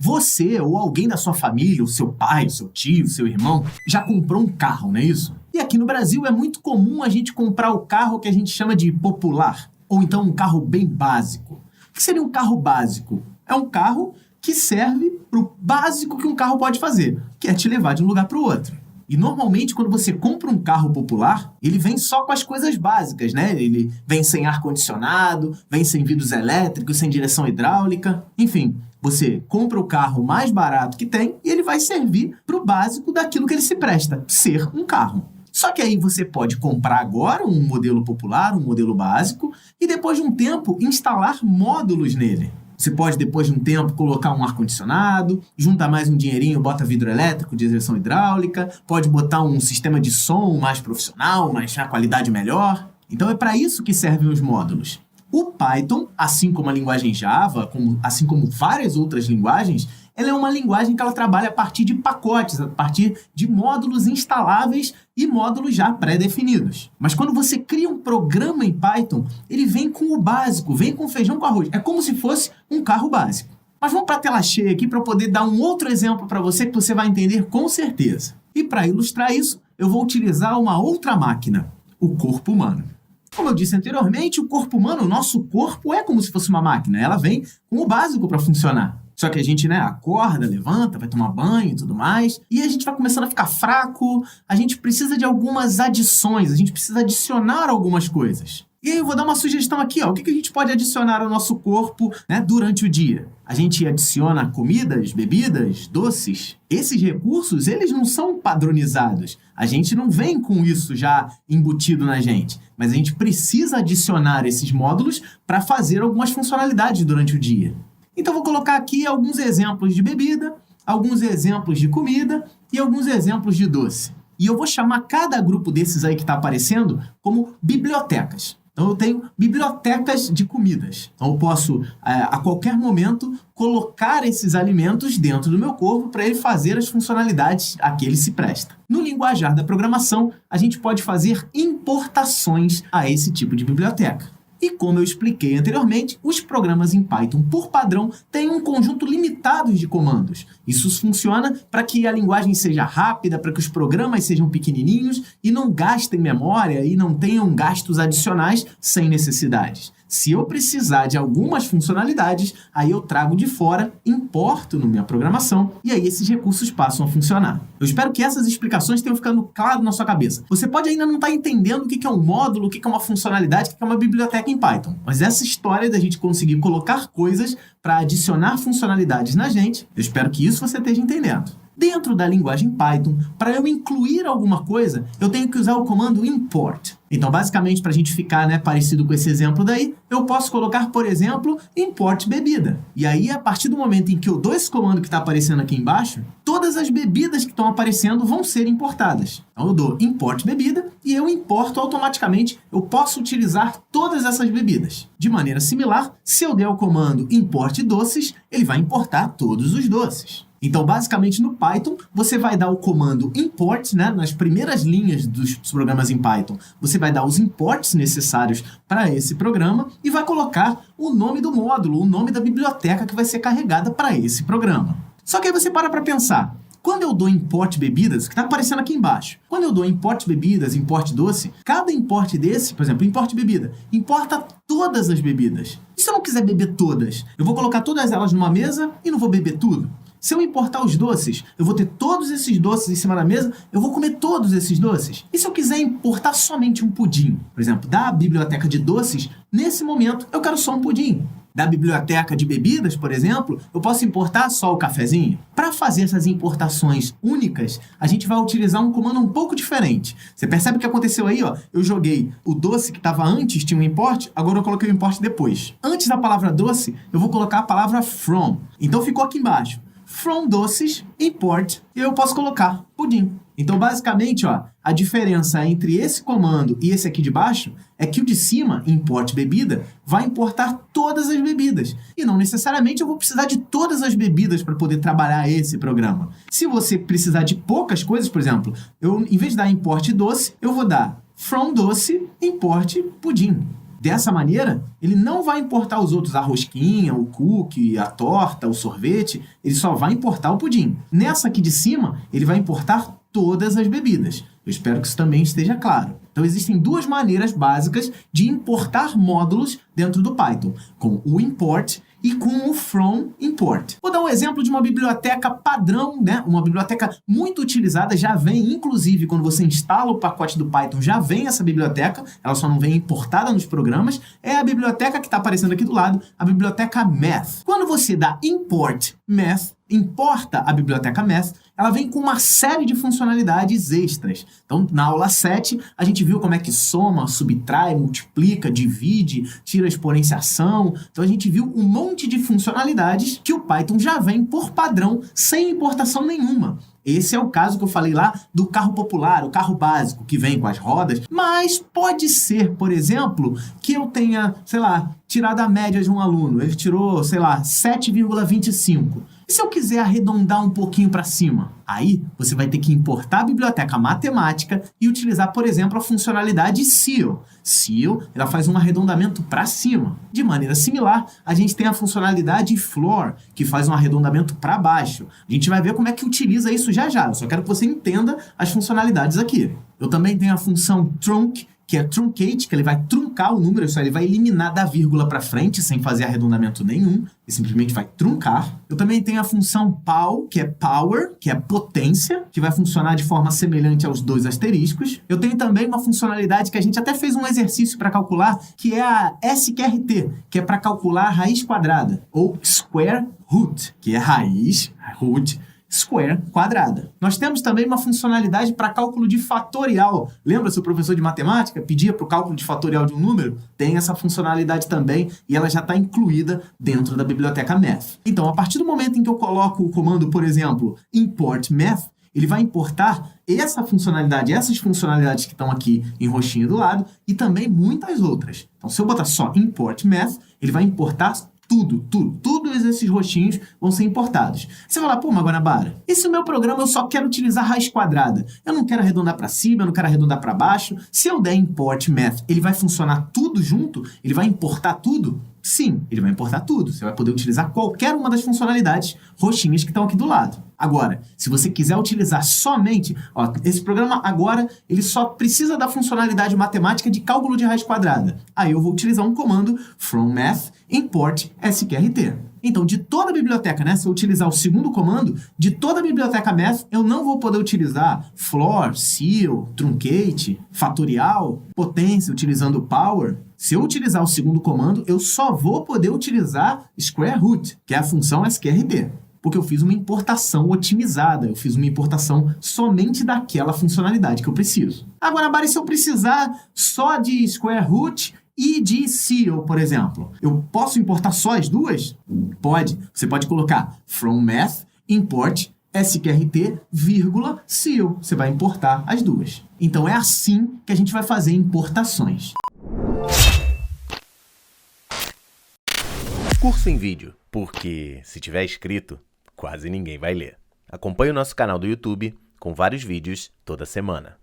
Você ou alguém da sua família, o seu pai, o seu tio, o seu irmão, já comprou um carro, não é isso? E aqui no Brasil é muito comum a gente comprar o carro que a gente chama de popular, ou então um carro bem básico. O que seria um carro básico? É um carro que serve para o básico que um carro pode fazer, que é te levar de um lugar para o outro. E normalmente, quando você compra um carro popular, ele vem só com as coisas básicas, né? Ele vem sem ar-condicionado, vem sem vidros elétricos, sem direção hidráulica. Enfim, você compra o carro mais barato que tem e ele vai servir para o básico daquilo que ele se presta, ser um carro. Só que aí você pode comprar agora um modelo popular, um modelo básico, e depois de um tempo instalar módulos nele. Você pode, depois de um tempo, colocar um ar-condicionado, junta mais um dinheirinho, bota vidro elétrico de direção hidráulica, pode botar um sistema de som mais profissional, mas a qualidade melhor. Então é para isso que servem os módulos. O Python, assim como a linguagem Java, assim como várias outras linguagens, ela é uma linguagem que ela trabalha a partir de pacotes, a partir de módulos instaláveis e módulos já pré-definidos. Mas quando você cria um programa em Python, ele vem com o básico, vem com feijão com arroz. É como se fosse um carro básico. Mas vamos para a tela cheia aqui para eu poder dar um outro exemplo para você que você vai entender com certeza. E para ilustrar isso, eu vou utilizar uma outra máquina, o corpo humano. Como eu disse anteriormente, o corpo humano, o nosso corpo é como se fosse uma máquina. Ela vem com o básico para funcionar. Só que a gente, acorda, levanta, vai tomar banho e tudo mais, e a gente vai começando a ficar fraco, a gente precisa de algumas adições, a gente precisa adicionar algumas coisas. E aí eu vou dar uma sugestão aqui, ó. O que a gente pode adicionar ao nosso corpo, durante o dia? A gente adiciona comidas, bebidas, doces. Esses recursos, eles não são padronizados. A gente não vem com isso já embutido na gente. Mas a gente precisa adicionar esses módulos para fazer algumas funcionalidades durante o dia. Então, vou colocar aqui alguns exemplos de bebida, alguns exemplos de comida e alguns exemplos de doce. E eu vou chamar cada grupo desses aí que está aparecendo como bibliotecas. Então, eu tenho bibliotecas de comidas. Então, eu posso, a qualquer momento, colocar esses alimentos dentro do meu corpo para ele fazer as funcionalidades a que ele se presta. No linguajar da programação, a gente pode fazer importações a esse tipo de biblioteca. E como eu expliquei anteriormente, os programas em Python, por padrão, têm um conjunto limitado de comandos. Isso funciona para que a linguagem seja rápida, para que os programas sejam pequenininhos e não gastem memória e não tenham gastos adicionais sem necessidades. Se eu precisar de algumas funcionalidades, aí eu trago de fora, importo na minha programação e aí esses recursos passam a funcionar. Eu espero que essas explicações tenham ficado claro na sua cabeça. Você pode ainda não estar entendendo o que é um módulo, o que é uma funcionalidade, o que é uma biblioteca em Python. Mas essa história da gente conseguir colocar coisas para adicionar funcionalidades na gente, eu espero que isso você esteja entendendo. Dentro da linguagem Python, para eu incluir alguma coisa, eu tenho que usar o comando import. Então, basicamente, para a gente ficar parecido com esse exemplo daí, eu posso colocar, por exemplo, import bebida. E aí, a partir do momento em que eu dou esse comando que está aparecendo aqui embaixo, todas as bebidas que estão aparecendo vão ser importadas. Então, eu dou import bebida e eu importo automaticamente, eu posso utilizar todas essas bebidas. De maneira similar, se eu der o comando import doces, ele vai importar todos os doces. Então, basicamente, no Python, você vai dar o comando import, nas primeiras linhas dos programas em Python, você vai dar os imports necessários para esse programa e vai colocar o nome do módulo, o nome da biblioteca que vai ser carregada para esse programa. Só que aí você para pensar, quando eu dou import bebidas, que está aparecendo aqui embaixo, quando eu dou import bebidas, import doce, cada import desse, por exemplo, import bebida, importa todas as bebidas. E se eu não quiser beber todas? Eu vou colocar todas elas numa mesa e não vou beber tudo? Se eu importar os doces, eu vou ter todos esses doces em cima da mesa, eu vou comer todos esses doces. E se eu quiser importar somente um pudim? Por exemplo, da biblioteca de doces, nesse momento eu quero só um pudim. Da biblioteca de bebidas, por exemplo, eu posso importar só o cafezinho. Para fazer essas importações únicas, a gente vai utilizar um comando um pouco diferente. Você percebe o que aconteceu aí? Eu joguei o doce que estava antes, tinha um import, agora eu coloquei o import depois. Antes da palavra doce, eu vou colocar a palavra from. Então ficou aqui embaixo. From doces, import, e eu posso colocar pudim. Então, basicamente, a diferença entre esse comando e esse aqui de baixo é que o de cima, import bebida, vai importar todas as bebidas. E não necessariamente eu vou precisar de todas as bebidas para poder trabalhar esse programa. Se você precisar de poucas coisas, por exemplo, em vez de dar import doce, eu vou dar from doce, import pudim. Dessa maneira, ele não vai importar os outros, a rosquinha, o cookie, a torta, o sorvete, ele só vai importar o pudim. Nessa aqui de cima, ele vai importar todas as bebidas. Eu espero que isso também esteja claro. Então, existem duas maneiras básicas de importar módulos dentro do Python, com o import e com o from import. Vou dar um exemplo de uma biblioteca padrão, né? Uma biblioteca muito utilizada, já vem, inclusive, quando você instala o pacote do Python, já vem essa biblioteca, ela só não vem importada nos programas, é a biblioteca que está aparecendo aqui do lado, a biblioteca math. Quando você dá import math, importa a biblioteca math, ela vem com uma série de funcionalidades extras. Então, na aula 7, a gente viu como é que soma, subtrai, multiplica, divide, tira exponenciação. Então, a gente viu um monte de funcionalidades que o Python já vem por padrão, sem importação nenhuma. Esse é o caso que eu falei lá do carro popular, o carro básico, que vem com as rodas. Mas pode ser, por exemplo, que eu tenha, sei lá, tirado a média de um aluno. Ele tirou, sei lá, 7,25. E se eu quiser arredondar um pouquinho para cima? Aí você vai ter que importar a biblioteca matemática e utilizar, por exemplo, a funcionalidade ceil. Ceil, ela faz um arredondamento para cima. De maneira similar, a gente tem a funcionalidade floor, que faz um arredondamento para baixo. A gente vai ver como é que utiliza isso já já. Eu só quero que você entenda as funcionalidades aqui. Eu também tenho a função trunc, que é truncate, que ele vai truncar o número, isso aí, ele vai eliminar da vírgula para frente, sem fazer arredondamento nenhum, ele simplesmente vai truncar. Eu também tenho a função pow, que é power, que é potência, que vai funcionar de forma semelhante aos dois asteriscos. Eu tenho também uma funcionalidade que a gente até fez um exercício para calcular, que é a sqrt, que é para calcular a raiz quadrada, ou square root, que é raiz, root, square quadrada. Nós temos também uma funcionalidade para cálculo de fatorial. Lembra se o professor de matemática pedia para o cálculo de fatorial de um número? Tem essa funcionalidade também e ela já está incluída dentro da biblioteca math. Então, a partir do momento em que eu coloco o comando, por exemplo, import math, ele vai importar essa funcionalidade, essas funcionalidades que estão aqui em roxinho do lado e também muitas outras. Então, se eu botar só import math, ele vai importar todos esses roxinhos vão ser importados. Você vai falar, pô, Guanabara, esse é o meu programa, eu só quero utilizar raiz quadrada. Eu não quero arredondar para cima, eu não quero arredondar para baixo. Se eu der import math, ele vai funcionar tudo junto? Ele vai importar tudo? Sim, ele vai importar tudo. Você vai poder utilizar qualquer uma das funcionalidades roxinhas que estão aqui do lado. Agora, se você quiser utilizar somente, esse programa agora, ele só precisa da funcionalidade matemática de cálculo de raiz quadrada. Aí eu vou utilizar um comando from math import sqrt. Então, de toda a biblioteca, né, se eu utilizar o segundo comando, de toda a biblioteca math, eu não vou poder utilizar floor, ceil, truncate, fatorial, potência, utilizando power. Se eu utilizar o segundo comando, eu só vou poder utilizar square root, que é a função sqrt. Porque eu fiz uma importação otimizada, eu fiz uma importação somente daquela funcionalidade que eu preciso. Agora, Bari, se eu precisar só de square root e de ceil, por exemplo, eu posso importar só as duas? Pode. Você pode colocar from math import sqrt, ceil. Você vai importar as duas. Então, é assim que a gente vai fazer importações. Curso em vídeo, porque se tiver escrito, quase ninguém vai ler. Acompanhe o nosso canal do YouTube com vários vídeos toda semana.